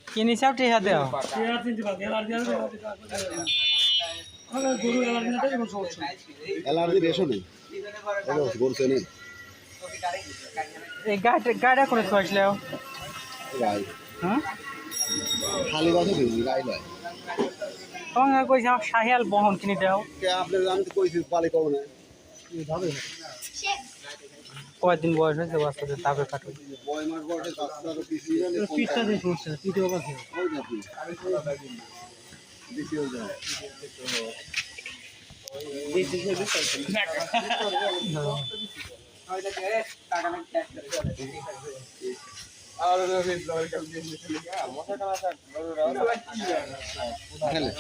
কিনি চাও টিহা দেও অ্যালার্জি রেশো নেই বলছে নেই এই গাড়িটা করে থুয়াইছিলাম গাই হ্যাঁ খালি কথা দিন গাই লয় তোমাকে কইছি আমার শাহিয়াল বহন কিনে দাও কে আপনি আমি তো কইছি পালি কব না কয়দিন বয়স হয়েছে বাচ্চাদের তাপে কাটু বয় মাস বয়সে বাচ্চা তো পিসি পিঠটা দিয়ে সমস্যা পিঠে আবার ওই নাকি বেশি হয়ে যায় খেলে